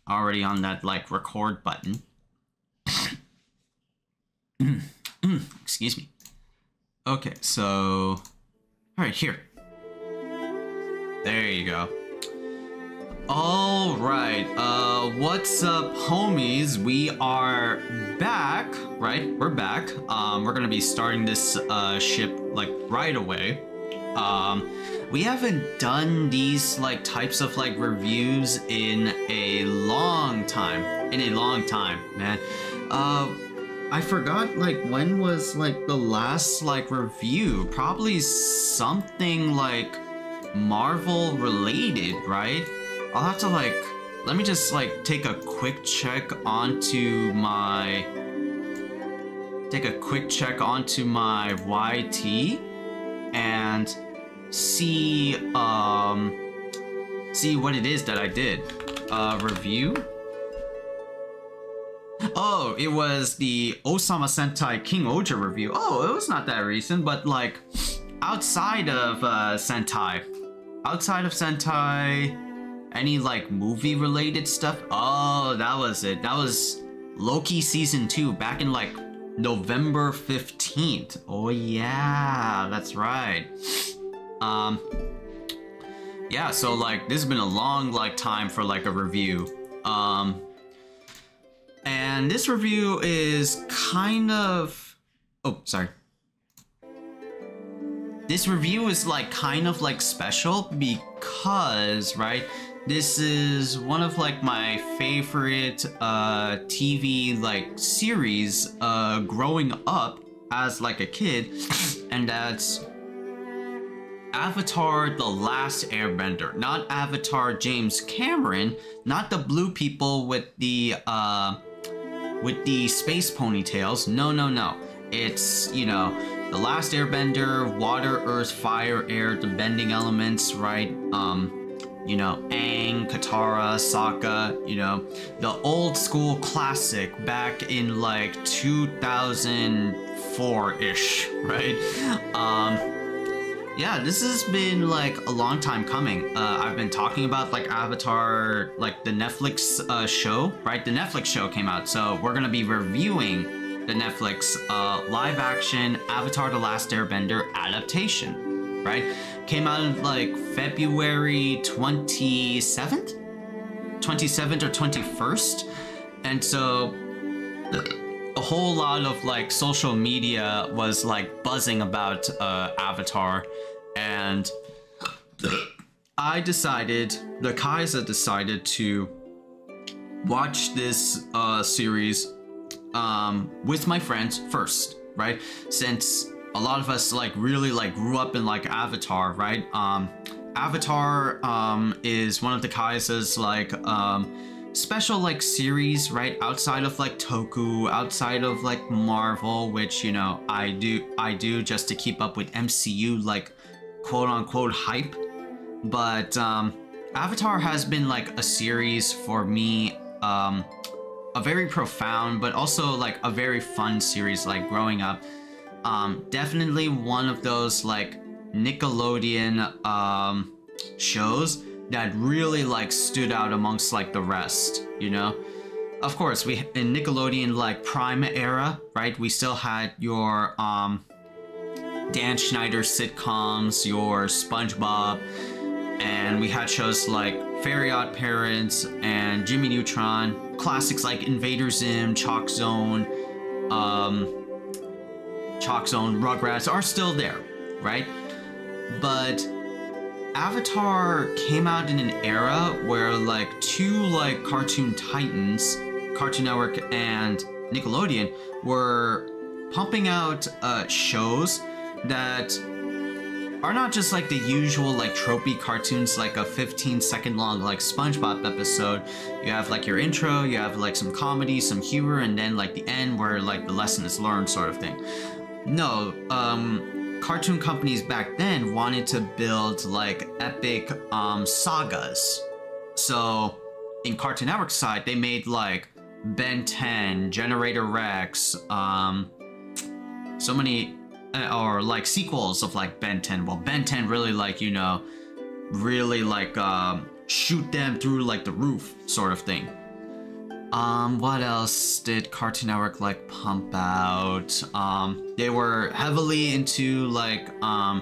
already on that like record button. Excuse me. Okay, so all right, here. There you go. All right, what's up, homies? We are back, right? We're back. We're gonna be starting this ship like right away. We haven't done these like types of like reviews in a long time. Man. I forgot like when was like the last like review. Probably something like Marvel related, right? I'll have to like, let me just like take a quick check onto my YT and see what it is that I did. Review. Oh, it was the Osama Sentai King Oja review. Oh, it was not that recent, but like outside of Sentai, any like movie related stuff? Oh, that was it. That was Loki season 2 back in like November 15th. Oh yeah, that's right. Yeah, so like this has been a long like time for like a review. And this review is kind of, oh, sorry. This review is like kind of like special because, right, this is one of like my favorite TV like series growing up as like a kid, and that's Avatar The Last Airbender. Not Avatar James Cameron, not the blue people with the space ponytails. No. It's, you know, The Last Airbender, water, earth, fire, air, the bending elements, right? You know, Aang, Katara, Sokka, you know, the old school classic back in like 2004-ish, right? Yeah, this has been like a long time coming. I've been talking about like Avatar, like the Netflix show, right? The Netflix show came out, so we're gonna be reviewing the Netflix live action Avatar The Last Airbender adaptation, right? Came out in like February 27th or 21st. And so a whole lot of like social media was like buzzing about Avatar, and I decided, the Khaiza decided to watch this series with my friends first, right? Since a lot of us like really like grew up in like Avatar, right? Avatar is one of the Khaiza's like special like series, right? Outside of like Toku, outside of like Marvel, which, you know, I do just to keep up with MCU like quote unquote hype. But Avatar has been like a series for me, a very profound but also like a very fun series like growing up. Definitely one of those like Nickelodeon shows that really like stood out amongst like the rest, you know? Of course, we in Nickelodeon like Prime era, right? We still had your Dan Schneider sitcoms, your SpongeBob, and we had shows like Fairy Odd Parents and Jimmy Neutron. Classics like Invader Zim, Chalk Zone, Rugrats are still there, right? But Avatar came out in an era where like two like cartoon titans, Cartoon Network and Nickelodeon, were pumping out shows that are not just like the usual like tropey cartoons, like a 15-second long like SpongeBob episode. You have like your intro, you have like some comedy, some humor, and then like the end where like the lesson is learned sort of thing. No, cartoon companies back then wanted to build like epic sagas. So in Cartoon Network side, they made like Ben 10, Generator Rex, so many or like sequels of like Ben 10. Well, Ben 10 really like, you know, really like shoot them through like the roof sort of thing. What else did Cartoon Network like pump out? They were heavily into like a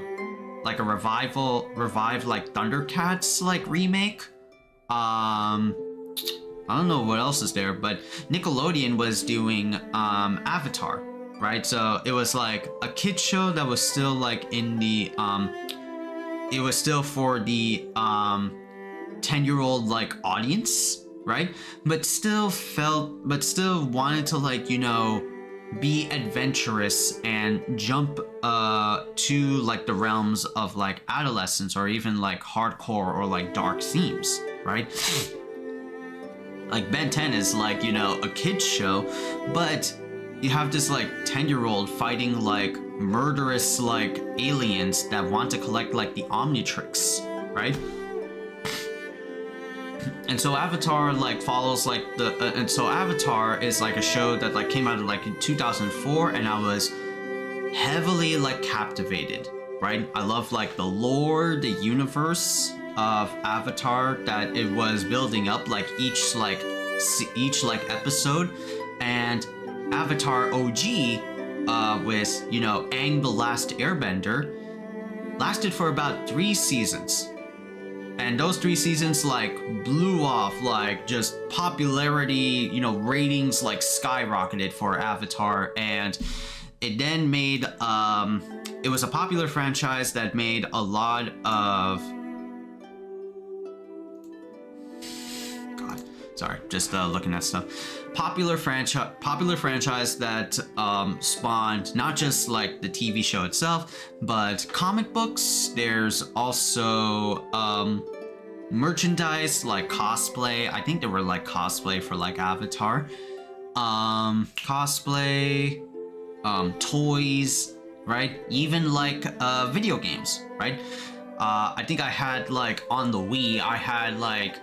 revived like Thundercats like remake. I don't know what else is there, but Nickelodeon was doing Avatar, right? So it was like a kid show that was still like in the it was still for the 10-year-old like audience, right? But still wanted to like, you know, be adventurous and jump to like the realms of like adolescence or even like hardcore or like dark themes, right? Like Ben 10 is like, you know, a kid's show, but you have this like 10-year-old fighting like murderous like aliens that want to collect like the Omnitrix, right? And so Avatar like follows like the and so Avatar is like a show that like came out like in 2004, and I was heavily like captivated, right? I love like the lore, the universe of Avatar that it was building up like each episode. And Avatar OG with, you know, Aang the Last Airbender lasted for about 3 seasons. And those 3 seasons like blew off, like just popularity, you know, ratings like skyrocketed for Avatar. And it then made it was a popular franchise that made a lot of sorry, just looking at stuff. Popular franchise that spawned not just like the TV show itself, but comic books. There's also merchandise like cosplay. I think there were like cosplay for like Avatar. Cosplay, toys, right? Even like video games, right? I think I had like on the Wii, I had like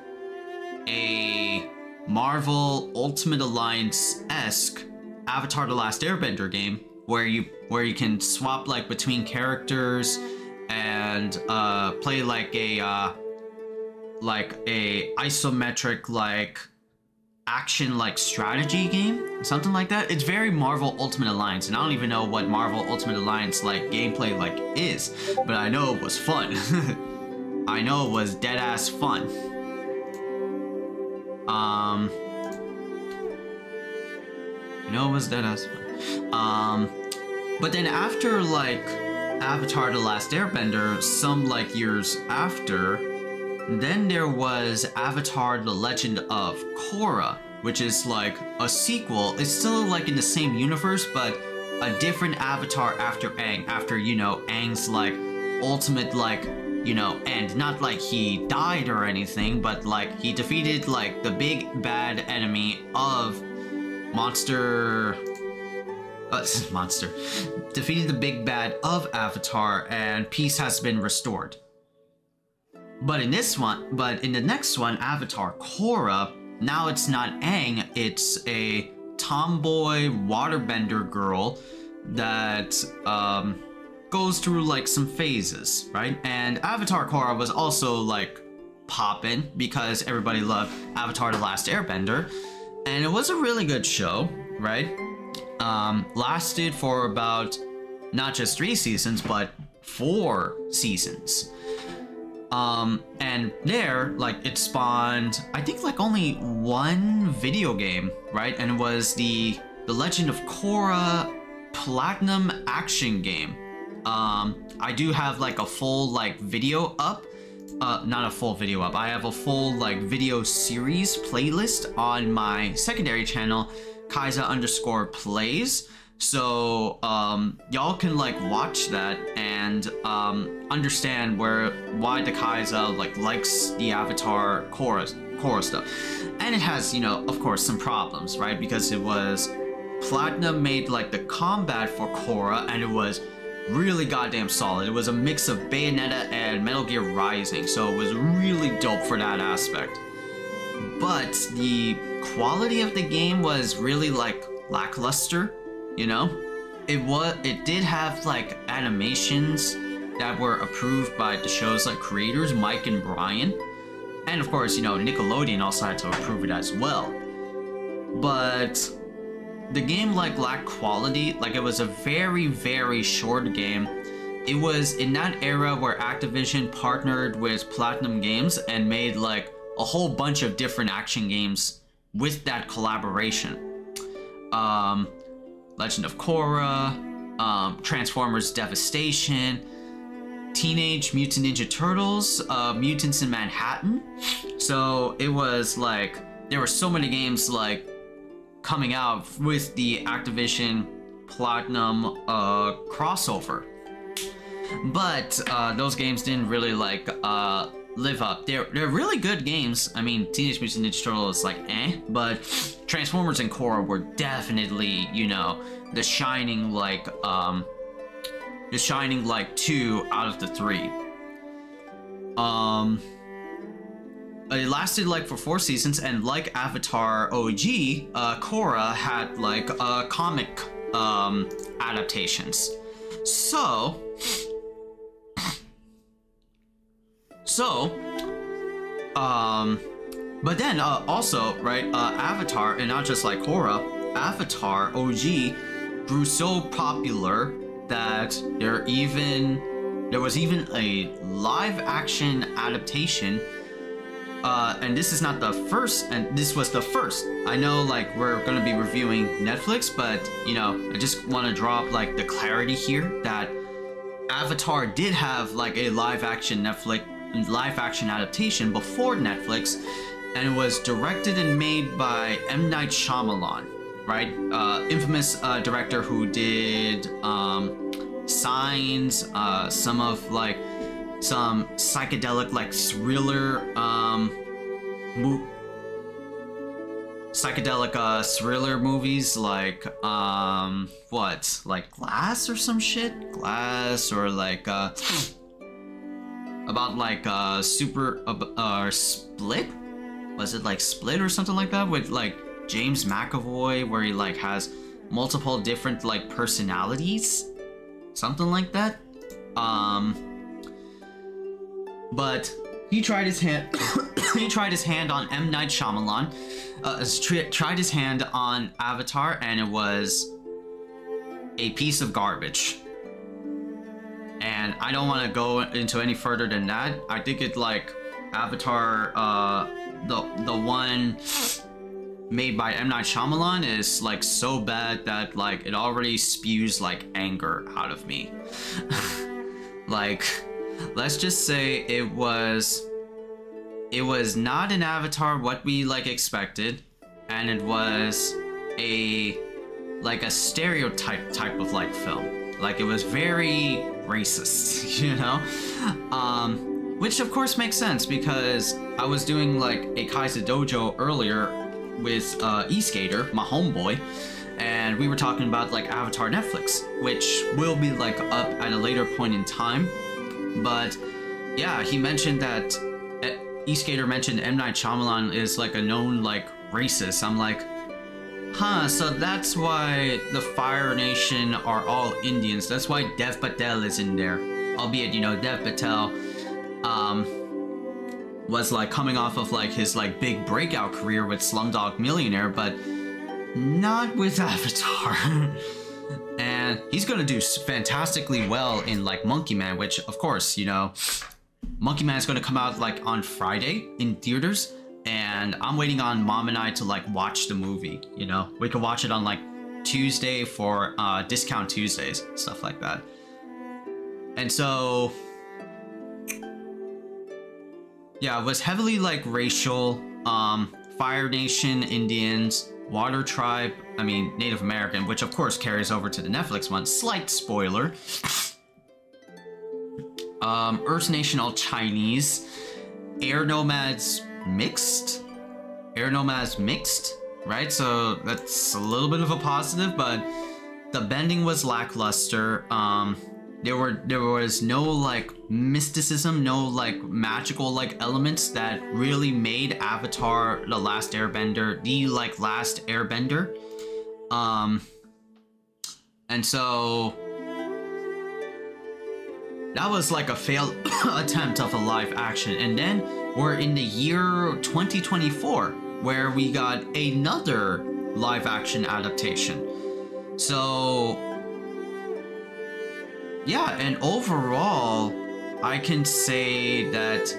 a Marvel Ultimate Alliance-esque Avatar The Last Airbender game where you can swap like between characters and play like a isometric like action like strategy game, something like that. It's very Marvel Ultimate Alliance, and I don't even know what Marvel Ultimate Alliance like gameplay like is, but I know it was fun. I know it was dead ass fun. You know, it was dead ass fun. But then after like Avatar The Last Airbender, some like years after, then there was Avatar The Legend of Korra, which is like a sequel. It's still like in the same universe, but a different Avatar after Aang, after, you know, Aang's like ultimate like, you know, end. Not like he died or anything, but like he defeated like the big bad enemy of defeated the big bad of Avatar, and peace has been restored. But in the next one, Avatar Korra, now it's not Aang, it's a tomboy waterbender girl that goes through like some phases, right? And Avatar Korra was also like poppin' because everybody loved Avatar The Last Airbender, and it was a really good show, right? Lasted for about not just 3 seasons, but 4 seasons. And there, like, it spawned, I think, like, only 1 video game, right? And it was the Legend of Korra Platinum action game. I do have, like, a full, like, video up. Not a full video up. I have a full, like, video series playlist on my secondary channel, Khaiza_plays. So, y'all can, like, watch that and, understand why the Khaiza, like, likes the Avatar Korra stuff. And it has, you know, of course, some problems, right? Because it was Platinum made, like, the combat for Korra, and it was really goddamn solid. It was a mix of Bayonetta and Metal Gear Rising, so it was really dope for that aspect. But the quality of the game was really, like, lackluster. You know, it did have like animations that were approved by the show's like creators, Mike and Brian, and of course, you know, Nickelodeon also had to approve it as well. but the game like lacked quality. Like, it was a very, very short game. It was in that era where Activision partnered with Platinum Games and made like a whole bunch of different action games with that collaboration. Legend of Korra, Transformers Devastation, Teenage Mutant Ninja Turtles, Mutants in Manhattan. So it was like, there were so many games like coming out with the Activision Platinum crossover. But those games didn't really like live up. They're really good games. I mean, Teenage Mutant Ninja Turtles is like but Transformers and Korra were definitely, you know, the shining like 2 out of the 3. It lasted like for 4 seasons, and like Avatar OG, Korra had like comic adaptations. But then also, right, Avatar, and not just like Korra, Avatar OG grew so popular that there was even a live action adaptation. And this is not the first, and this was the first. I know like we're gonna be reviewing Netflix, but you know, I just want to drop like the clarity here that Avatar did have like a live action adaptation before Netflix, and it was directed and made by M. Night Shyamalan, right? Infamous director who did Signs, some of like some psychedelic like thriller thriller movies like what, like Glass or some shit, Glass, or like about like Split, was it like Split or something like that, with like James McAvoy, where he like has multiple different like personalities, something like that. But he tried his hand. He tried his hand on M. Night Shyamalan. Tried his hand on Avatar, and it was a piece of garbage. And I don't want to go into any further than that. I think it like Avatar, the one made by M. Night Shyamalan is like so bad that like it already spews like anger out of me. Like, let's just say it was not an Avatar what we like expected, and it was a stereotype type of like film. Like, it was very racist, you know? Which of course makes sense, because I was doing like a Khaiza dojo earlier with E-Skater, my homeboy, and we were talking about like Avatar Netflix, which will be like up at a later point in time. But yeah, he mentioned that E-Skater mentioned M. Night Shyamalan is like a known like racist. I'm like, huh, so that's why the Fire Nation are all Indians. That's why Dev Patel is in there. Albeit, you know, Dev Patel was like coming off of like his like big breakout career with Slumdog Millionaire, but not with Avatar. And he's gonna do fantastically well in like Monkey Man, which of course, you know, Monkey Man is gonna come out like on Friday in theaters, and I'm waiting on Mom and I to like watch the movie. You know, we could watch it on like Tuesday for discount Tuesdays, stuff like that. And so yeah, it was heavily like racial. Fire Nation, Indians, Water Tribe, I mean Native American, which of course carries over to the Netflix one. Slight spoiler. Earth Nation, all Chinese. Air Nomads mixed. Air Nomads mixed, right? So that's a little bit of a positive, but the bending was lackluster. There was no like mysticism, no like magical like elements that really made Avatar The Last Airbender the like last Airbender. And so that was like a failed attempt of a live action. And then we're in the year 2024, where we got another live action adaptation. So yeah, and overall I can say that,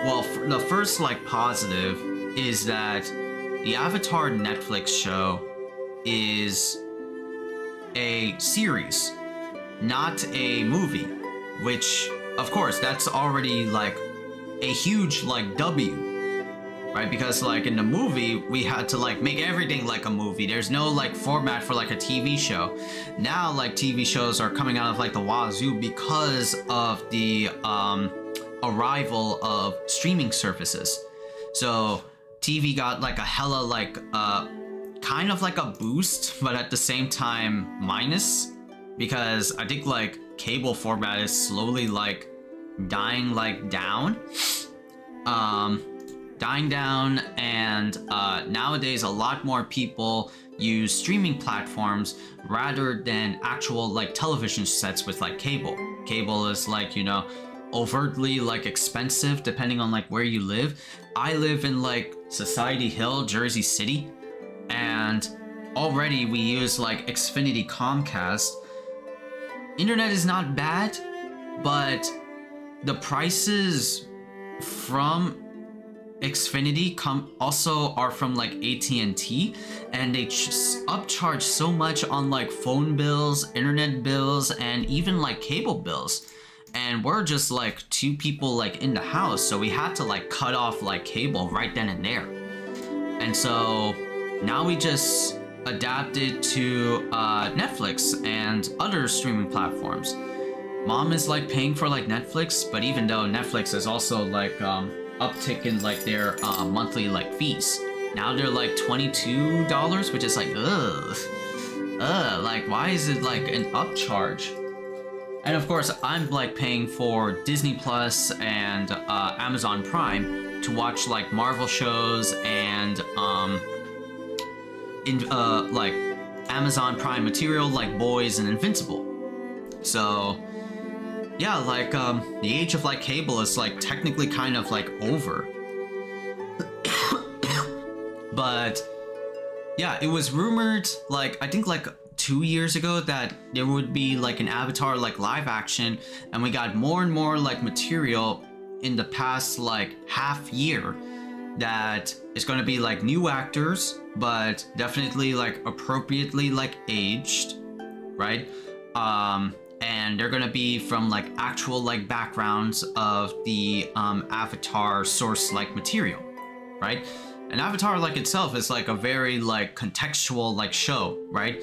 well, the first like positive is that the Avatar Netflix show is a series, not a movie, which of course that's already like a huge like W, right? Because like in the movie we had to like make everything like a movie. There's no like format for like a TV show. Now like TV shows are coming out of like the wazoo because of the arrival of streaming services. So TV got like a hella like kind of like a boost, but at the same time minus, because I think like cable format is slowly like dying down, and nowadays a lot more people use streaming platforms rather than actual like television sets with like cable. Cable is like, you know, overtly like expensive depending on like where you live. I live in like Society Hill, Jersey City, and already we use like Xfinity Comcast. Internet is not bad, but the prices from Xfinity also are from like AT&T, and they upcharge so much on like phone bills, internet bills, and even like cable bills. And we're just like 2 people like in the house, so we had to like cut off like cable right then and there. And so now we just adapted to Netflix and other streaming platforms. Mom is like paying for like Netflix, but even though Netflix is also like uptick in like their monthly like fees. Now they're like $22, which is like like why is it like an upcharge? And of course I'm like paying for Disney Plus and Amazon Prime to watch like Marvel shows and like Amazon Prime material like Boys and Invincible. So yeah, like the age of like cable is like technically kind of like over. But yeah, it was rumored like I think like 2 years ago that there would be like an Avatar like live action, and we got more and more like material in the past like half year that is going to be like new actors, but definitely like appropriately like aged, right? And they're gonna be from like actual like backgrounds of the Avatar source like material, right? And Avatar like itself is like a very like contextual like show, right?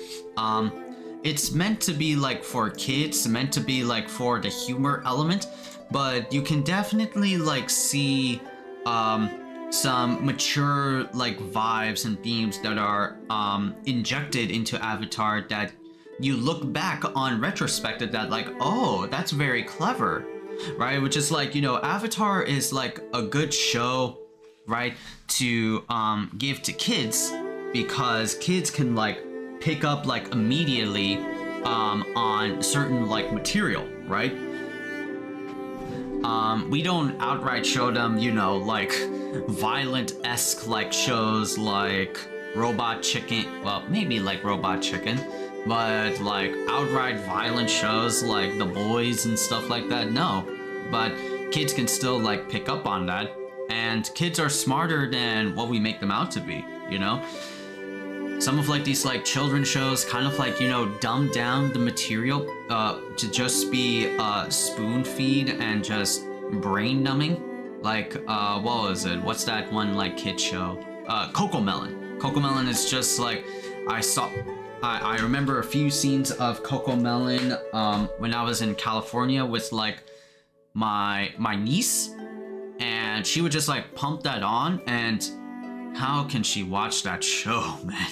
It's meant to be like for kids, meant to be like for the humor element, but you can definitely like see some mature like vibes and themes that are injected into Avatar that you look back on retrospective that like, oh, that's very clever, right? Which is like, you know, Avatar is like a good show, right, to give to kids, because kids can like pick up like immediately on certain like material, right? We don't outright show them, you know, like violent-esque like shows like Robot Chicken, well, maybe like Robot Chicken, but like outright violent shows like The Boys and stuff like that, no. But kids can still like pick up on that, and kids are smarter than what we make them out to be, you know? Some of like these like children's shows kind of like, you know, dumb down the material to just be spoon feed and just brain numbing. Like what was it? What's that one like kid show? Cocomelon. Cocomelon is just like, I remember a few scenes of Cocomelon when I was in California with like my niece, and she would just like pump that on, and how can she watch that show, man?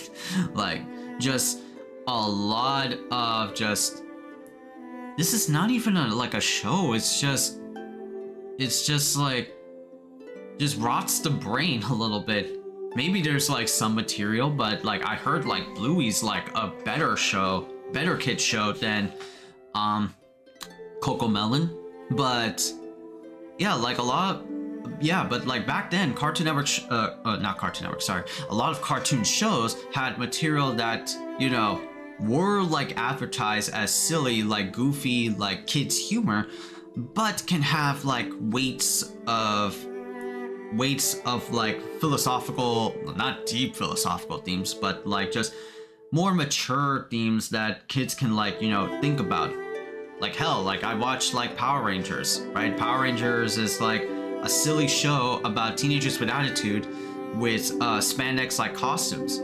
Like, just a lot of just, this is not even like a show, it's just like, just rots the brain a little bit. Maybe there's like some material, but like I heard like Bluey's like a better kid show than Cocomelon. But yeah, like a lot yeah, but like back then, Cartoon Network, not Cartoon Network, sorry, a lot of cartoon shows had material that, you know, were like advertised as silly, like goofy, like kids humor, but can have like weights of like philosophical, not deep philosophical themes, but like just more mature themes that kids can like, you know, think about. Like hell, like I watched like Power Rangers, right? Power Rangers is like a silly show about teenagers with attitude with spandex like costumes.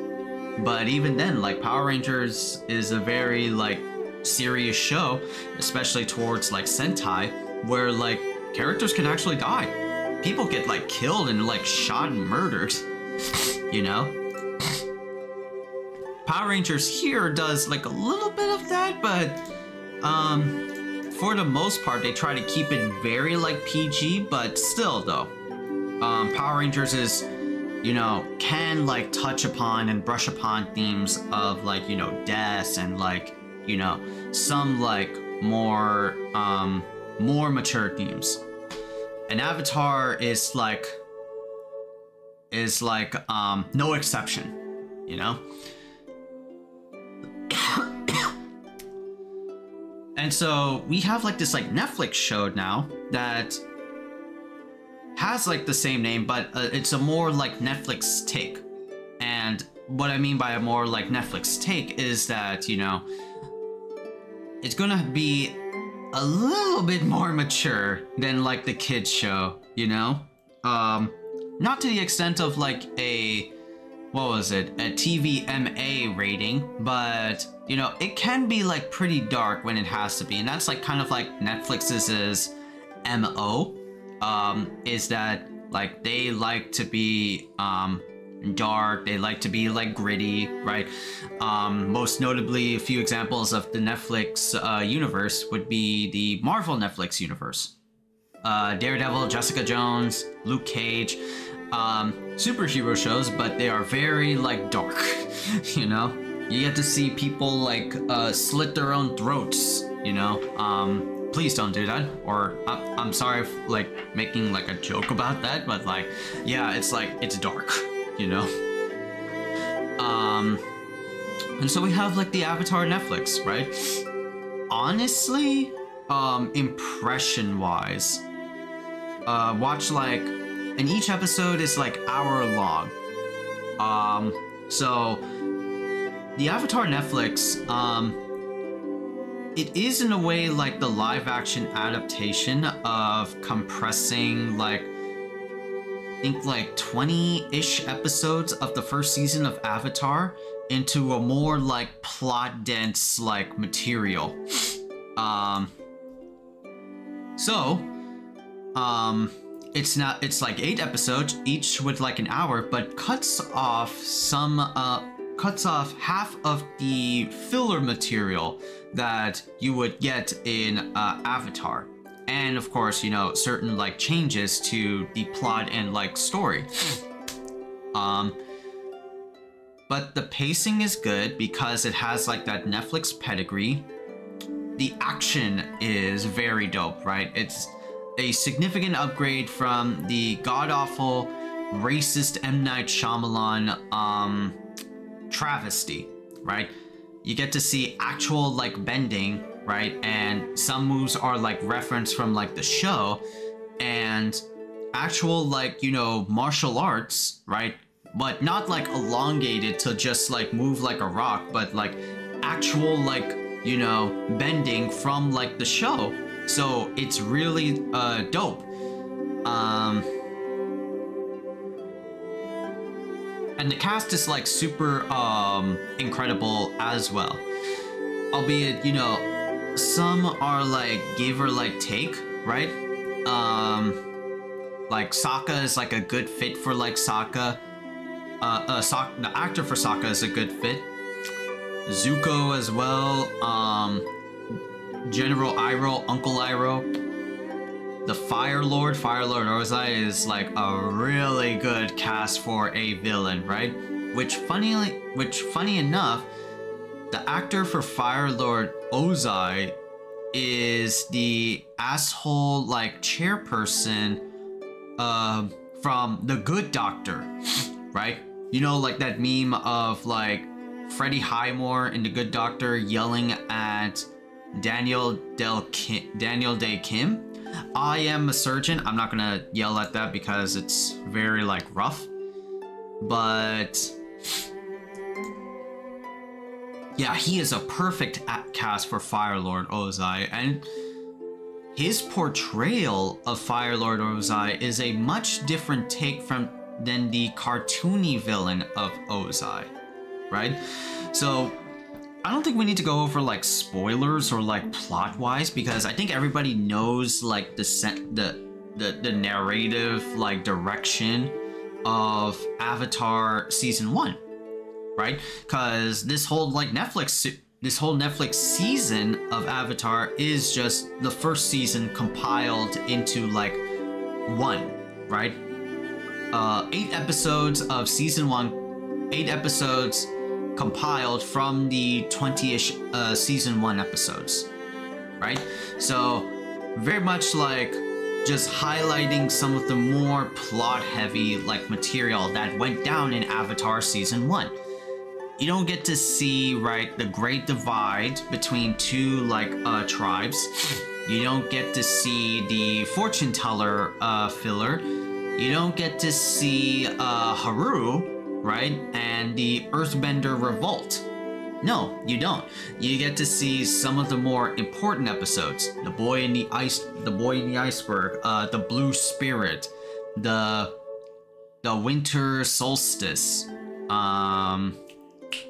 But even then, like Power Rangers is a very like serious show, especially towards like Sentai, where like characters can actually die. People get like killed and like shot and murdered, you know? Power Rangers here does like a little bit of that, but for the most part, they try to keep it very like PG, but still though, Power Rangers is, you know, can like touch upon and brush upon themes of like, you know, death and like, you know, some like more mature themes. And Avatar is like no exception, you know? And so we have like this like Netflix show now that has like the same name, but it's a more like Netflix take. And what I mean by a more like Netflix take is that, you know, it's gonna be a little bit more mature than like the kids show, you know? Not to the extent of like a, what was it, a TVMA rating, but you know, it can be like pretty dark when it has to be, and that's like kind of like Netflix's MO, is that like they like to be dark, they like to be like gritty, right? Most notably, a few examples of the Netflix universe would be the Marvel Netflix universe. Daredevil, Jessica Jones, Luke Cage, superhero shows, but they are very like dark, you know? You get to see people like slit their own throats, you know? Please don't do that. Or I'm sorry for like making like a joke about that, but like, yeah, it's like, it's dark, you know? And so we have like the Avatar Netflix, right? Honestly, impression wise, watch like, and each episode is like hour long. So the Avatar Netflix, it is in a way like the live action adaptation of compressing like, I think like 20-ish episodes of the first season of Avatar into a more like plot dense like material. It's like 8 episodes, each with like an hour, but cuts off half of the filler material that you would get in Avatar. And of course, you know, certain like changes to the plot and like story. But the pacing is good because it has like that Netflix pedigree. The action is very dope, right? It's a significant upgrade from the god-awful, racist M. Night Shyamalan travesty, right? You get to see actual like bending, right? And some moves are like referenced from like the show, and actual like, you know, martial arts, right? But not like elongated to just like move like a rock, but like actual like, you know, bending from like the show. So it's really dope. And the cast is like super incredible as well. Albeit, you know, some are like give or like take, right? Like Sokka is like a good fit for like Sokka. The actor for Sokka is a good fit. Zuko as well. General Iroh, Uncle Iroh. The Fire Lord Ozai is like a really good cast for a villain, right? Which funny enough, the actor for Fire Lord Ozai is the asshole like chairperson from The Good Doctor, right? You know, like that meme of like Freddie Highmore in The Good Doctor yelling at Daniel Day Kim. I am a surgeon. I'm not gonna yell at that because it's very like rough. But yeah, he is a perfect cast for Firelord Ozai, and his portrayal of Firelord Ozai is a much different take than the cartoony villain of Ozai, right? So I don't think we need to go over like spoilers or like plot wise, because I think everybody knows like the narrative like direction of Avatar season 1, right? Because this whole Netflix season of Avatar is just the first season compiled into like one, right? 8 episodes of season 1, 8 episodes compiled from the 20-ish season 1 episodes, right? So very much like just highlighting some of the more plot heavy like material that went down in Avatar season 1. You don't get to see, right, the great divide between two like tribes. You don't get to see the fortune teller filler. You don't get to see Haru, right, and the Earthbender revolt. No, you don't. You get to see some of the more important episodes: the boy in the iceberg, the blue spirit, the winter solstice.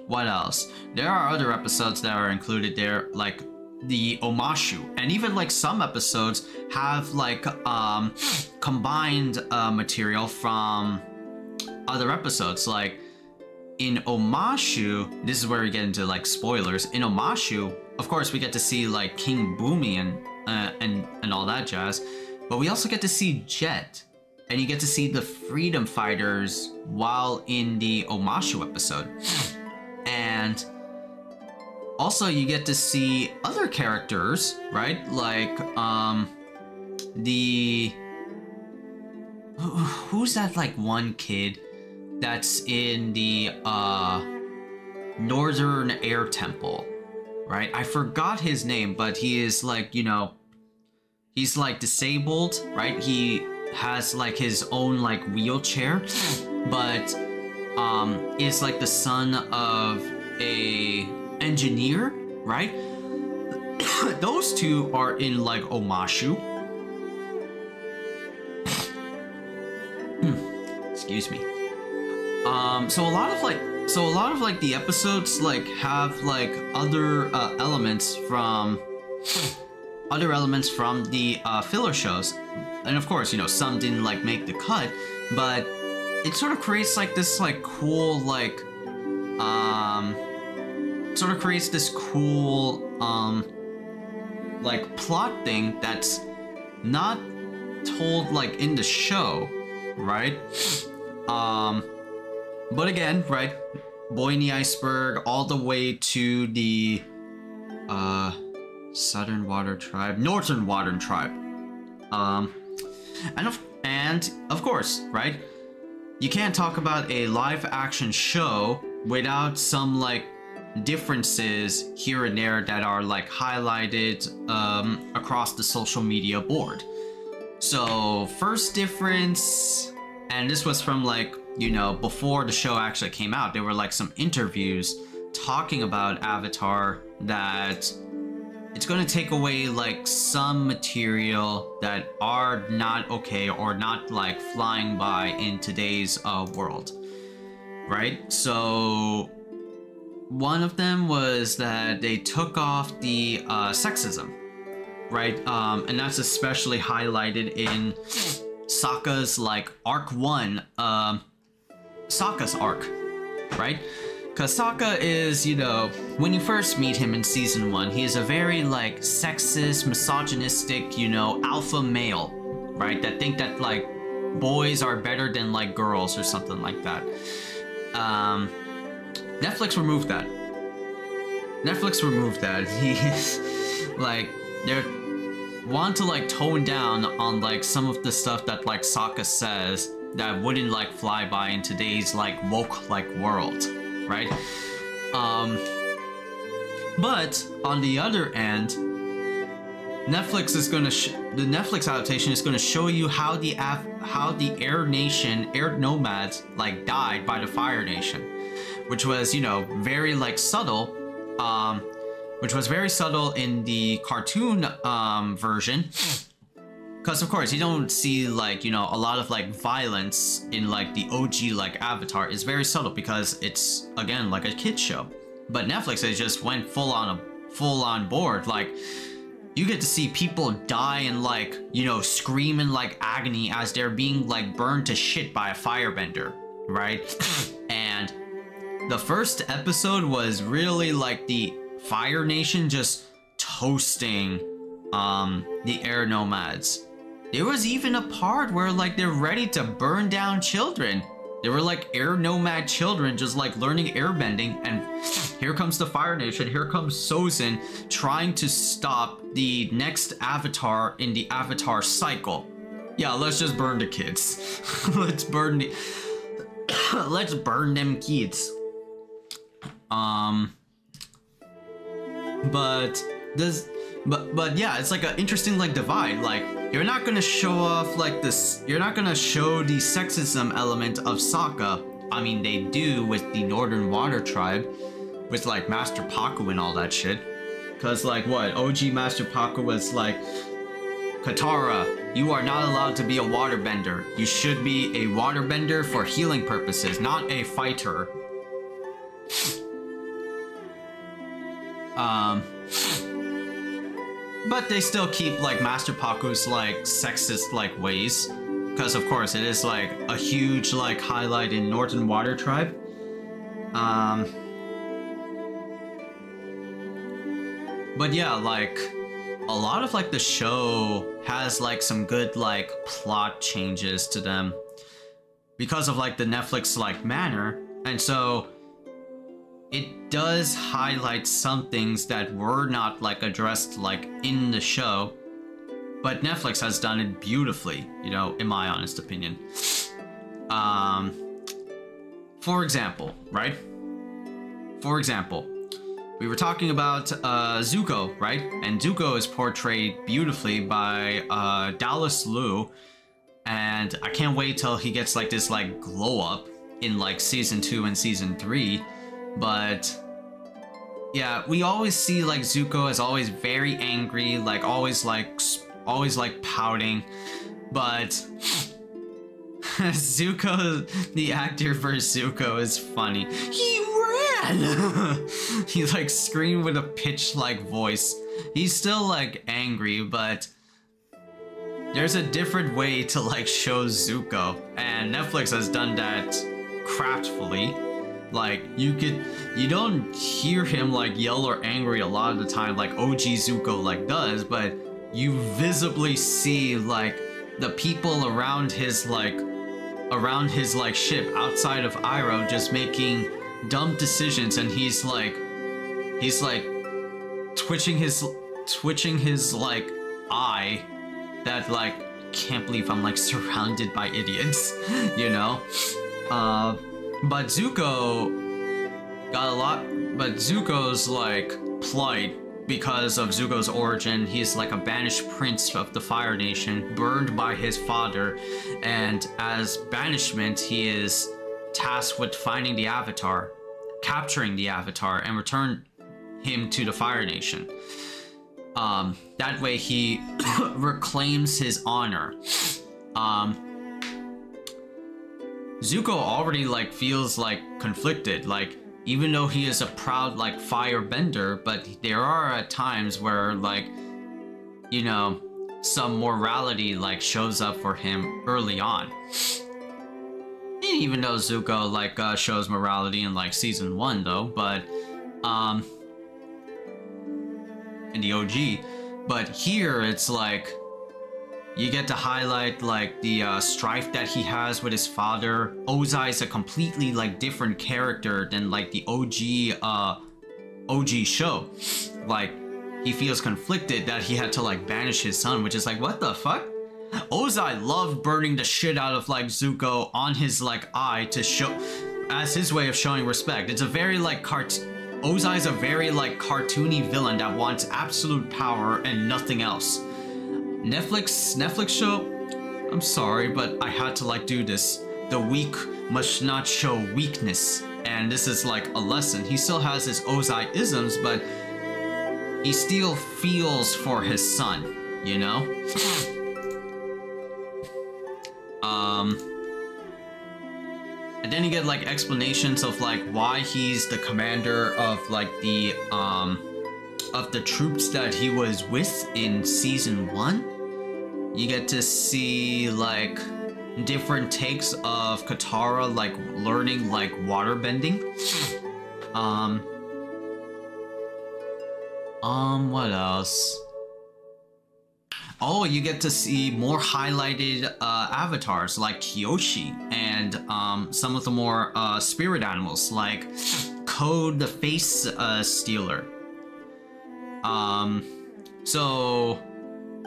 What else? There are other episodes that are included there, like the Omashu, and even like some episodes have like combined material from other episodes. Like in Omashu, this is where we get into like spoilers. In Omashu, of course, we get to see like King Boomy and all that jazz, but we also get to see Jet, and you get to see the freedom fighters while in the Omashu episode. And also you get to see other characters, right? Like who's that like one kid that's in the Northern Air Temple, right? I forgot his name, but he is like, you know, he's like disabled, right? He has like his own like wheelchair, but is like the son of a engineer, right? Those two are in like Omashu. Excuse me. So a lot of like the episodes like have like other elements from the filler shows, and of course, you know, some didn't like make the cut, but it sort of creates like this like cool like like plot thing that's not told like in the show, right? But again, right, Boy in the Iceberg all the way to the Northern Water Tribe, and of course, right, you can't talk about a live action show without some like differences here and there that are like highlighted across the social media board. So first difference, and this was from like, you know, before the show actually came out, there were like some interviews talking about Avatar that it's going to take away like some material that are not okay or not like flying by in today's world, right? So one of them was that they took off the sexism, right? And that's especially highlighted in Sokka's like arc 1, Sokka's arc, right? Because Sokka is, you know, when you first meet him in season 1, he is a very like sexist, misogynistic, you know, alpha male, right? That think that like boys are better than like girls or something like that. Netflix removed that. He's like, want to like tone down on like some of the stuff that like Sokka says that wouldn't like fly by in today's like woke like world, right? But on the other end, Netflix is gonna the Netflix adaptation is gonna show you how the air nomads like died by the Fire Nation, which was, you know, very like subtle, which was very subtle in the cartoon version. Because of course you don't see like, you know, a lot of like violence in like the OG like Avatar. It's very subtle because it's again like a kid show. But Netflix, they just went full on board. Like, you get to see people die and like, you know, scream in like agony as they're being like burned to shit by a firebender, right? And the first episode was really like the Fire Nation just toasting the air nomads. There was even a part where like they're ready to burn down children. They were like air nomad children just like learning airbending, and here comes the Fire Nation, here comes Sozin trying to stop the next avatar in the avatar cycle. Yeah, let's just burn the kids. Let's burn them kids. But yeah, it's like an interesting like divide. Like, you're not gonna show off like this, you're not gonna show the sexism element of Sokka. I mean, they do with the Northern Water Tribe, with like Master Paku and all that shit. Cause like what, OG Master Paku was like, Katara, you are not allowed to be a waterbender. You should be a waterbender for healing purposes, not a fighter. But they still keep like Master Paku's like sexist like ways, because of course it is like a huge like highlight in Northern Water Tribe. But yeah, like a lot of like the show has like some good like plot changes to them because of like the Netflix like manner, and so it does highlight some things that were not like addressed like in the show, but Netflix has done it beautifully, you know, in my honest opinion. For example, right? For example, we were talking about Zuko, right? And Zuko is portrayed beautifully by Dallas Liu, and I can't wait till he gets like this like glow up in like season 2 and season 3. But yeah, we always see like Zuko as always very angry, like always like pouting. But Zuko, the actor for Zuko, is funny. He ran. He like screamed with a pitched like voice. He's still like angry, but there's a different way to like show Zuko, and Netflix has done that craftfully. Like, you don't hear him like yell or angry a lot of the time like OG Zuko like does, but you visibly see like the people around his ship outside of Iroh just making dumb decisions, and he's like twitching his like eye that like, can't believe I'm like surrounded by idiots, you know? But Zuko got a lot, but Zuko's like plight, because of Zuko's origin, he's like a banished prince of the Fire Nation, burned by his father, and as banishment, he is tasked with finding the Avatar, capturing the Avatar, and return him to the Fire Nation. That way he reclaims his honor. Zuko already like feels like conflicted, like even though he is a proud like firebender, but there are at times where like, you know, some morality like shows up for him early on. And even though Zuko like shows morality in like season 1 though, but in the OG, but here it's like you get to highlight like the strife that he has with his father. Ozai is a completely like different character than like the OG show. Like, he feels conflicted that he had to like banish his son, which is like, what the fuck? Ozai loved burning the shit out of like Zuko on his like eye to show as his way of showing respect. It's a very like Ozai's a very like cartoony villain that wants absolute power and nothing else. Netflix show, I'm sorry, but I had to like do this. The weak must not show weakness. And this is like a lesson. He still has his Ozai-isms, but he still feels for his son, you know? And then you get like explanations of like why he's the commander of like the troops that he was with in season 1. You get to see like different takes of Katara like learning like water bending. What else? Oh, you get to see more highlighted avatars like Kyoshi and some of the more spirit animals like Code the Face Stealer. So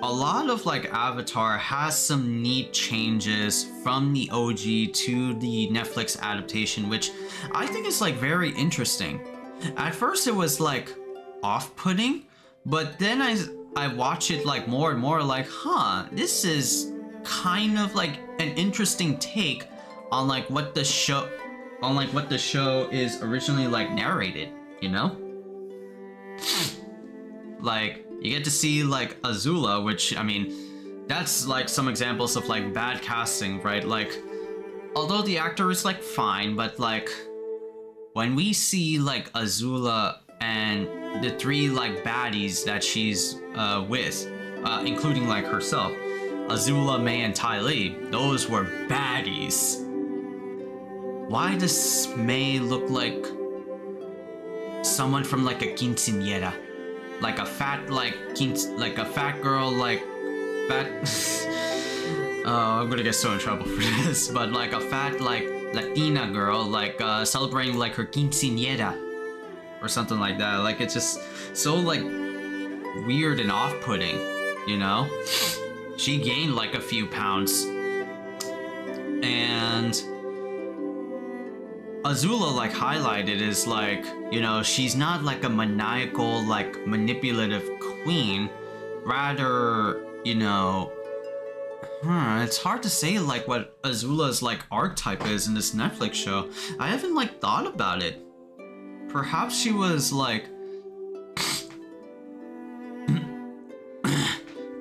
a lot of like Avatar has some neat changes from the OG to the Netflix adaptation, which I think is like very interesting. At first it was like off-putting, but then I watch it like more and more like, huh, this is kind of like an interesting take on like what the show is originally like narrated, you know? Like you get to see like Azula, which I mean, that's like some examples of like bad casting, right? Like although the actor is like fine, but like when we see like Azula and the 3 like baddies that she's with, including like herself, Azula, Mei, and Ty Lee, those were baddies. Why does Mei look like someone from like a quinceañera? Like a fat like a fat girl like fat I'm gonna get so in trouble for this, but like a fat like Latina girl like celebrating like her quinceañera or something like that. Like it's just so like weird and off-putting, you know? She gained like a few pounds. And Azula like highlighted is like, you know, she's not like a maniacal like manipulative queen, rather, you know, it's hard to say like what Azula's like archetype is in this Netflix show. I haven't like thought about it. Perhaps she was like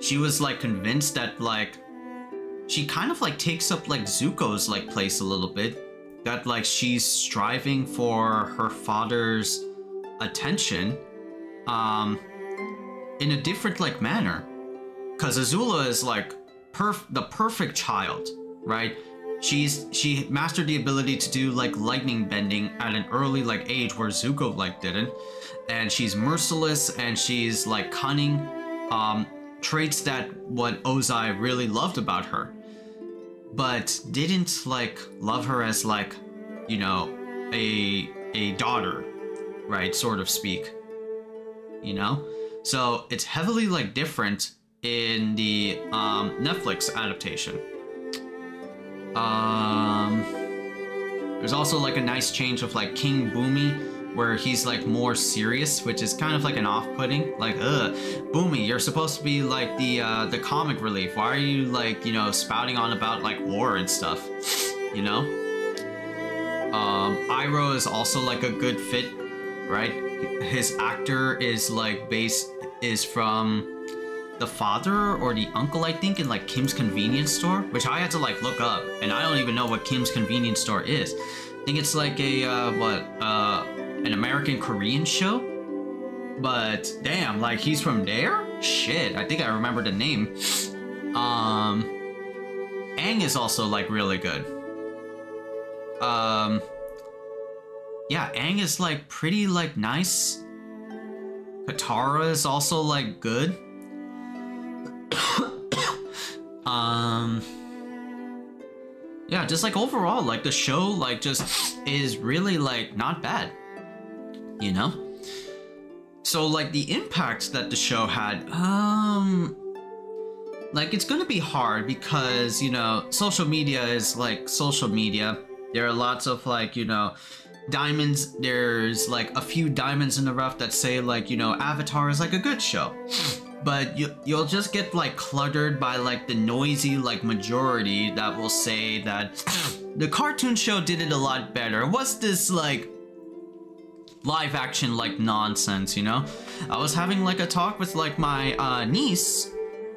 she was like convinced that like she kind of like takes up like Zuko's like place a little bit, that like she's striving for her father's attention in a different like manner, because Azula is like the perfect child, right? She mastered the ability to do like lightning bending at an early like age where Zuko like didn't, and she's merciless and she's like cunning, traits that what Ozai really loved about her, but didn't like love her as like, you know, a daughter, right, sort of speak, you know? So it's heavily like different in the Netflix adaptation. There's also like a nice change of like King Boomy, where he's like more serious, which is kind of like an off-putting. Like, Boomy, you're supposed to be like the comic relief. Why are you like, you know, spouting on about like war and stuff, you know? Iroh is also like a good fit, right? His actor is like is from the father or the uncle, I think, in like Kim's Convenience Store, which I had to like look up, and I don't even know what Kim's Convenience Store is. I think it's like a an American Korean show, but damn, like he's from there? Shit, I think I remember the name. Aang is also like really good. Yeah, Aang is like pretty like nice. Katara is also like good. Yeah, just like overall, like the show like just is really like not bad, you know? So like the impact that the show had, like it's gonna be hard because, you know, social media is like social media. There are lots of like, you know, diamonds. There's like a few diamonds in the rough that say like, you know, Avatar is like a good show. But you'll just get like cluttered by like the noisy like majority that will say that the cartoon show did it a lot better. What's this like live action like nonsense, you know? I was having like a talk with like my niece,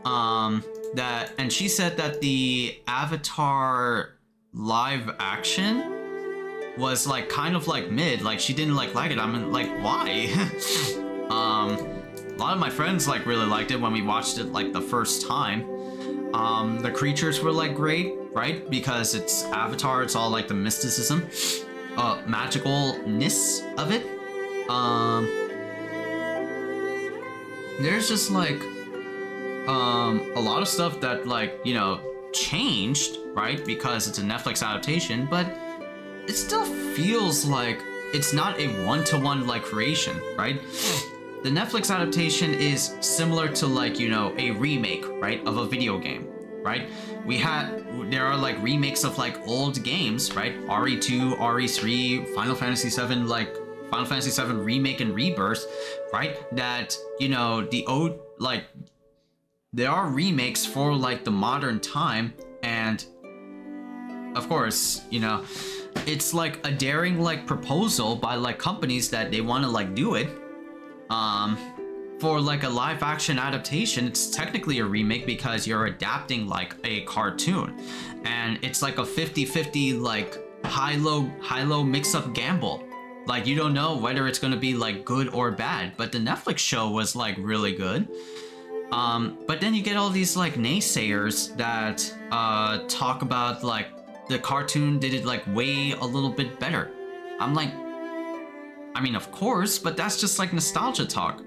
and she said that the Avatar live action was like kind of like mid, like she didn't like it. I mean, like, why? A lot of my friends like really liked it when we watched it like the first time. The creatures were like great, right? Because it's Avatar, it's all like the mysticism, magicalness of it. There's just like a lot of stuff that like, you know, changed, right? Because it's a Netflix adaptation, but it still feels like it's not a one-to-one like creation, right? The Netflix adaptation is similar to like, you know, a remake, right, of a video game, right? There are like remakes of like old games, right? RE2, RE3, Final Fantasy 7, like Final Fantasy 7 Remake and Rebirth, right? That, you know, there are remakes for like the modern time, and of course, you know, it's like a daring like proposal by like companies that they want to like do it. For like a live action adaptation, it's technically a remake because you're adapting like a cartoon, and it's like a 50-50 like high-low mix-up gamble. Like you don't know whether it's gonna be like good or bad, but the Netflix show was like really good. But then you get all these like naysayers that talk about like the cartoon did it like way a little bit better. I'm like, I mean, of course, but that's just like nostalgia talk.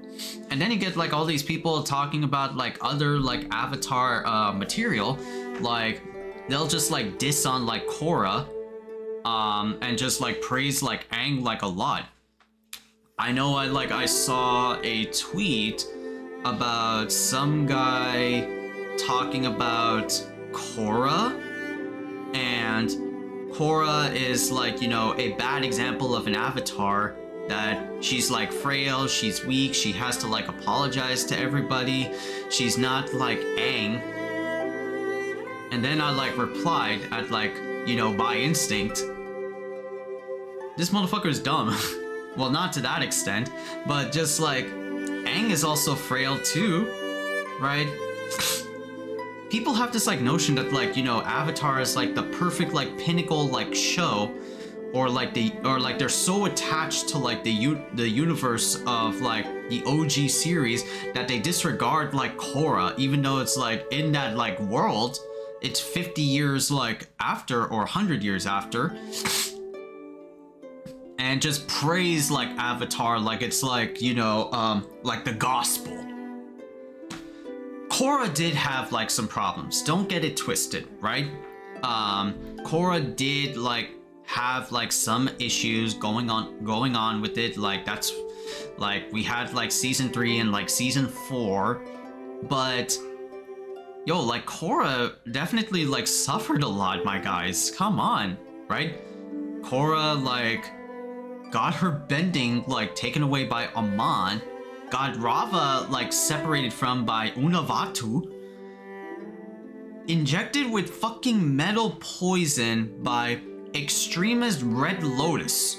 And then you get like all these people talking about like other like Avatar material, like they'll just like diss on like Korra, and just like praise like Aang like a lot. I know I saw a tweet about some guy talking about Korra, and Korra is like, you know, a bad example of an avatar, that she's like frail, she's weak, she has to like apologize to everybody, she's not like Aang. And then I like replied at like, you know, by instinct, this motherfucker is dumb. Well, not to that extent, but just like Aang is also frail too, right? People have this like notion that like, you know, Avatar is like the perfect like pinnacle like show, or like they're so attached to like the universe of like the OG series that they disregard like Korra, even though it's like in that like world, it's 50 years like after or 100 years after, and just praise like Avatar like it's like, you know, like the gospel. Korra did have like some problems, don't get it twisted, right? Korra did like have like some issues going on with it, like that's like we had like season 3 and like season 4, but yo, like Korra definitely like suffered a lot, my guys, come on, right? Korra like got her bending like taken away by Amon, got Rava like separated from by Unavatu, injected with fucking metal poison by extremist Red Lotus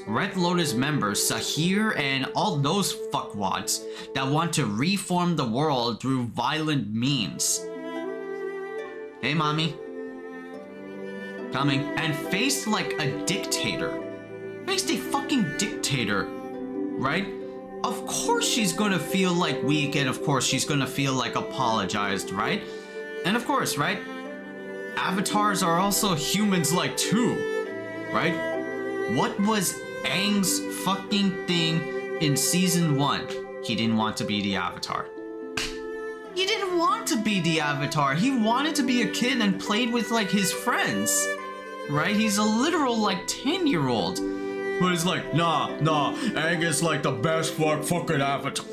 members, Sahir and all those fuckwads that want to reform the world through violent means. Hey mommy, coming. And faced like a dictator, faced a fucking dictator, right? Of course she's gonna feel like weak, and of course she's gonna feel like apologized, right? And of course, right, avatars are also humans like too, right? What was Aang's fucking thing in season 1? He didn't want to be the Avatar. He didn't want to be the Avatar. He wanted to be a kid and played with like his friends, right? He's a literal like 10-year-old. But it's like, nah, Aang is like the best fucking Avatar.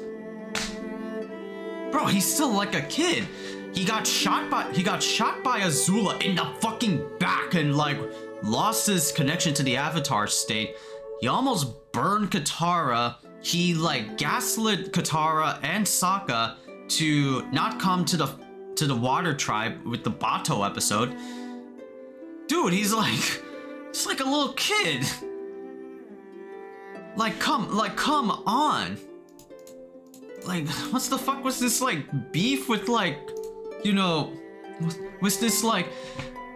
Bro, he's still like a kid. He got shot by Azula in the fucking back and like lost his connection to the Avatar state. He almost burned Katara. He like gaslit Katara and Sokka to not come to the Water Tribe with the Bato episode. Dude, he's like a little kid. Like come on. Like, what's the fuck was this like beef with like, you know, was this like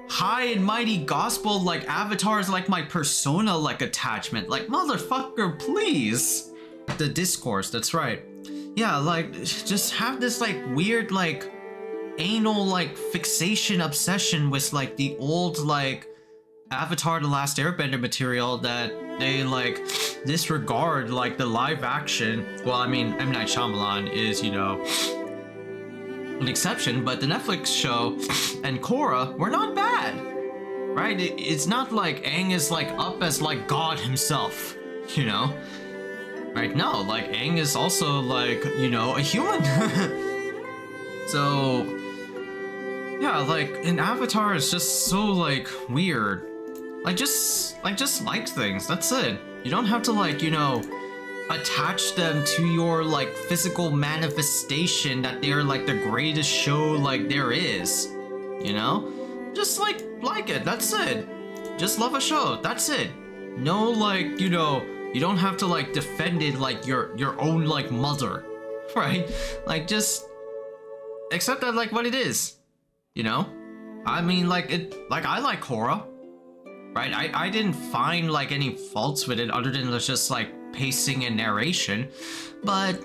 high and mighty gospel like Avatar's like my persona like attachment? Like, motherfucker, please. The discourse, that's right. Yeah, like just have this like weird like anal like fixation obsession with like the old like Avatar The Last Airbender material that they like disregard like the live action. Well, I mean, M. Night Shyamalan is, you know, an exception, but the Netflix show and Korra were not bad, right? It's not like Aang is like up as like God himself, you know? Right? No, like Aang is also like, you know, a human. So yeah, like in Avatar is just so like weird. Like just like things, that's it. You don't have to like, you know, attach them to your like physical manifestation that they're like the greatest show like there is, you know? Just like it, that's it. Just love a show, that's it. No like, you know, you don't have to like defend it like your own like mother, right? Like just accept that like what it is, you know? I mean like I like Korra, right? I didn't find like any faults with it other than just like pacing and narration, but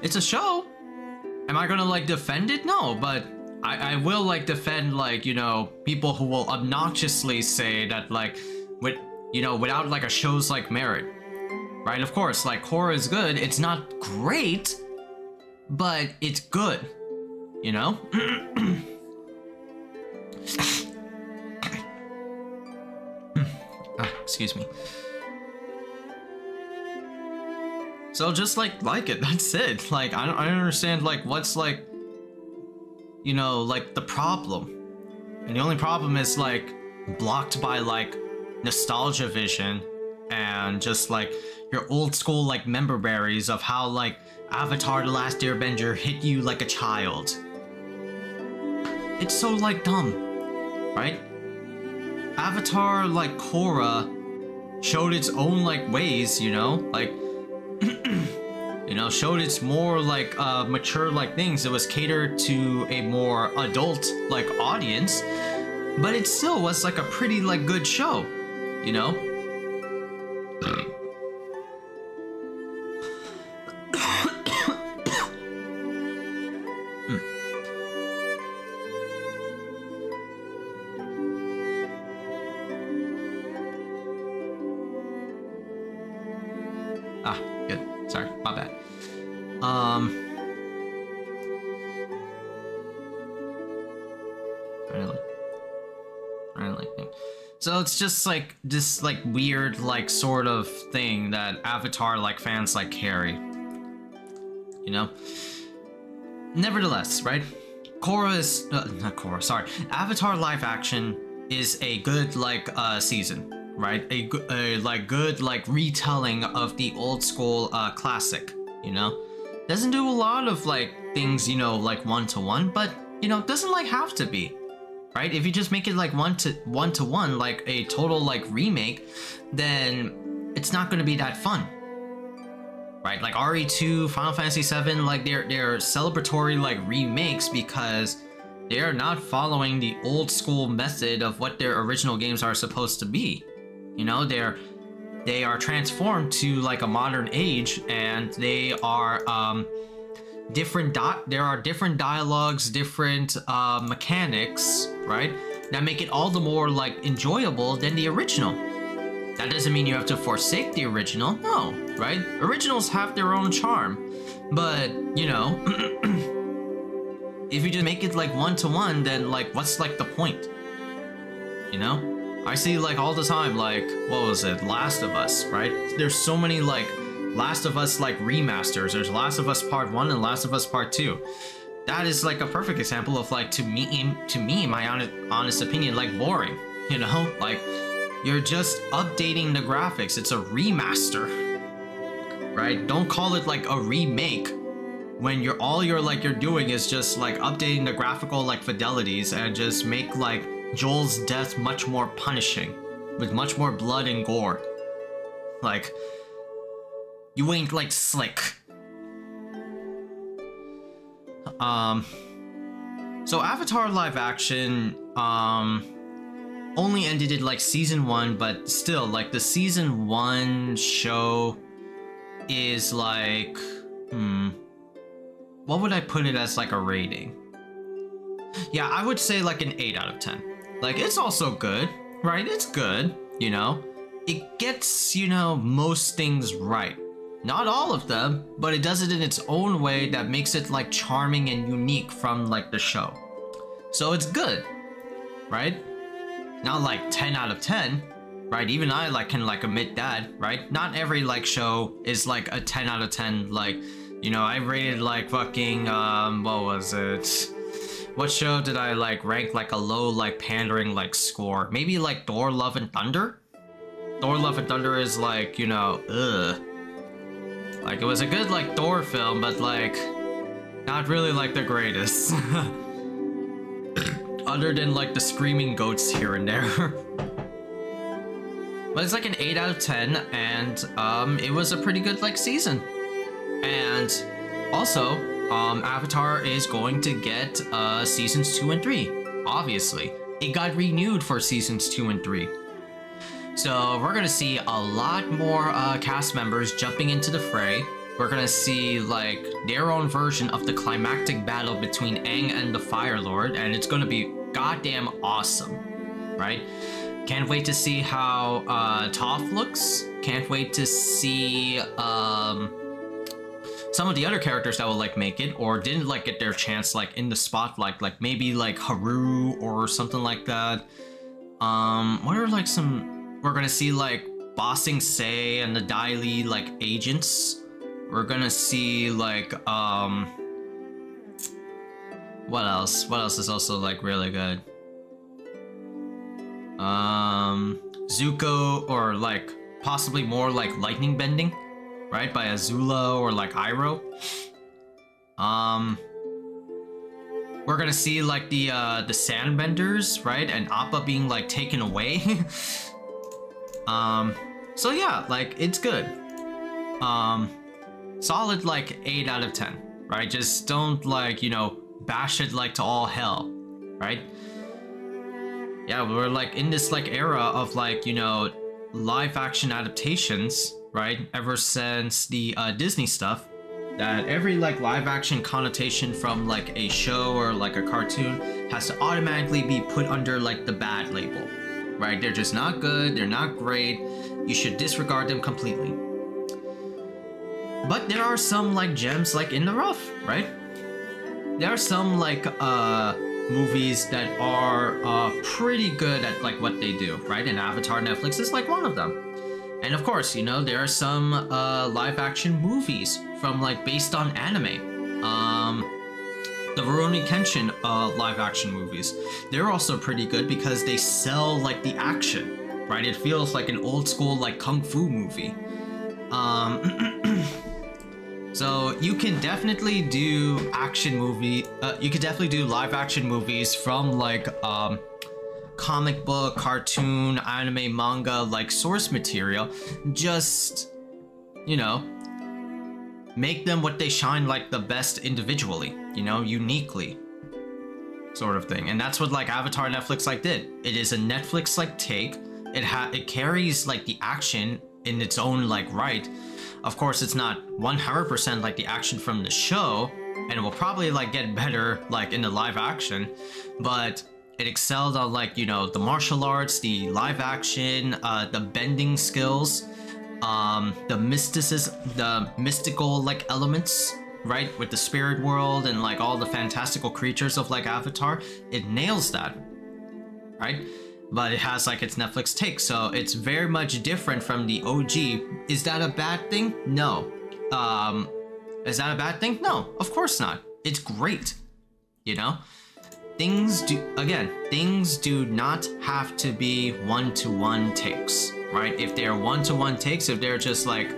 it's a show. Am I gonna like defend it? No, but I will like defend like, you know, people who will obnoxiously say that like with, you know, without like a show's like merit, right? Of course, like Korra is good. It's not great, but it's good, you know? Excuse me. So just like it, that's it. Like I don't understand like what's like, you know, like the problem. And the only problem is like blocked by like nostalgia vision and just like your old school like member berries of how like Avatar The Last Airbender hit you like a child. It's so like dumb, right? Avatar like Korra showed its own like ways, you know, like you know, showed its more like mature like things. It was catered to a more adult like audience, but it still was like a pretty like good show, you know? Ah, good. Sorry, my bad. Trying to like think. So it's just like this like weird like sort of thing that Avatar like fans like carry, you know? Nevertheless, right? Korra is not Korra, sorry. Avatar live action is a good like season. Right, a like good like retelling of the old school classic, you know? Doesn't do a lot of like things, you know, like one-to-one, but you know, doesn't like have to be, right? If you just make it like one-to-one, like a total like remake, then it's not gonna be that fun, right? Like RE2, Final Fantasy 7, like they're celebratory like remakes because they're not following the old school method of what their original games are supposed to be. You know, they are transformed to like a modern age, and they are different. There are different dialogues, different mechanics, right? That make it all the more like enjoyable than the original. That doesn't mean you have to forsake the original, no, right? Originals have their own charm, but you know, if you just make it like one-to-one, then like what's like the point? You know? I see like all the time, like, what was it, Last of Us, right? There's so many like Last of Us like remasters. There's Last of Us Part 1 and Last of Us Part 2. That is like a perfect example of like, to me, my honest opinion, like boring, you know? Like, you're just updating the graphics. It's a remaster, right? Don't call it like a remake when all you're doing is just like updating the graphical like fidelities and just make like Joel's death much more punishing with much more blood and gore. Like, you ain't like slick. So Avatar live action only ended in like season 1, but still like the season 1 show is like, what would I put it as like a rating? Yeah, I would say like an 8 out of 10. Like, it's also good, right? It's good, you know? It gets, you know, most things right. Not all of them, but it does it in its own way that makes it like charming and unique from like the show. So it's good, right? Not like 10 out of 10, right? Even I like can like admit that, right? Not every like show is like a 10 out of 10. Like, you know, I rated like fucking what was it? What show did I like rank like a low like pandering like score? Maybe like Thor Love and Thunder? Thor Love and Thunder is like, you know, ugh. Like, it was a good like Thor film, but like not really like the greatest. Other than like the screaming goats here and there. But it's like an 8 out of 10, and it was a pretty good like season. And also, Avatar is going to get seasons 2 and 3. Obviously, it got renewed for seasons 2 and 3. So we're gonna see a lot more cast members jumping into the fray. We're gonna see like their own version of the climactic battle between Aang and the Fire Lord, and it's gonna be goddamn awesome, right? Can't wait to see how Toph looks. Can't wait to see some of the other characters that will like make it or didn't like get their chance like in the spotlight, like maybe like Haru or something like that. What are like some... We're gonna see like Bossing Say and the Dai Li like agents. We're gonna see like what else? What else is also like really good? Zuko, or like possibly more like lightning bending, right? By Azula or like Iroh. We're gonna see like the Sandbenders, right? And Appa being like taken away. So yeah, like, it's good. Solid like 8 out of 10, right? Just don't like, you know, bash it like to all hell, right? Yeah, we're like in this like era of like, you know, live action adaptations, right? Ever since the Disney stuff, that every like live action connotation from like a show or like a cartoon has to automatically be put under like the bad label. Right? They're just not good, they're not great, you should disregard them completely. But there are some like gems like in the rough, right? There are some like movies that are pretty good at like what they do, right? And Avatar Netflix is like one of them. And of course, you know, there are some live action movies from like based on anime. The Rurouni Kenshin live action movies. They're also pretty good because they sell like the action, right? It feels like an old school like kung fu movie. So you can definitely do action movie. You can definitely do live action movies from like comic book, cartoon, anime, manga, like source material. Just, you know, make them what they shine like the best individually, you know, uniquely, sort of thing. And that's what like Avatar Netflix like did. It is a Netflix like take. It carries like the action in its own like right. Of course, it's not 100% like the action from the show, and it will probably like get better like in the live action, but it excelled on like, you know, the martial arts, the live action, the bending skills, the mysticism, the mystical like elements, right, with the spirit world and like all the fantastical creatures of like Avatar. It nails that, right? but it has like its Netflix take, so it's very much different from the OG. Is that a bad thing? No. Is that a bad thing? No, of course not. It's great, you know? Things do not have to be one-to-one takes, right? If they're one-to-one takes, if they're just like,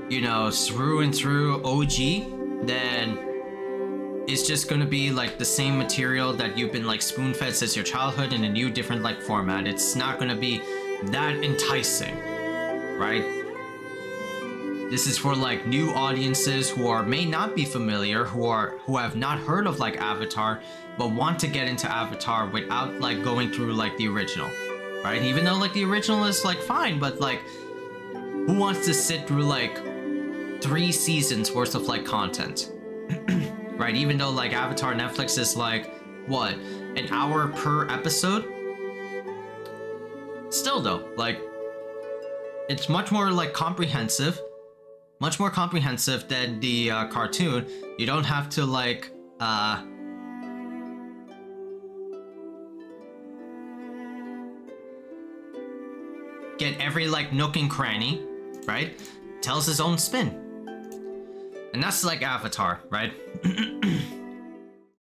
you know, through and through OG, then it's just gonna be like the same material that you've been like spoon-fed since your childhood in a new different like format. It's not gonna be that enticing, right? This is for like new audiences who may not be familiar, who have not heard of like Avatar, but want to get into Avatar without like going through like the original, right? Even though like the original is like fine, but like who wants to sit through like 3 seasons worth of like content? Right? Even though like Avatar Netflix is like what, an hour per episode? Still though, like it's much more like comprehensive. Much more comprehensive than the cartoon. You don't have to like get every like nook and cranny, right? Tells his own spin. And that's like Avatar, right?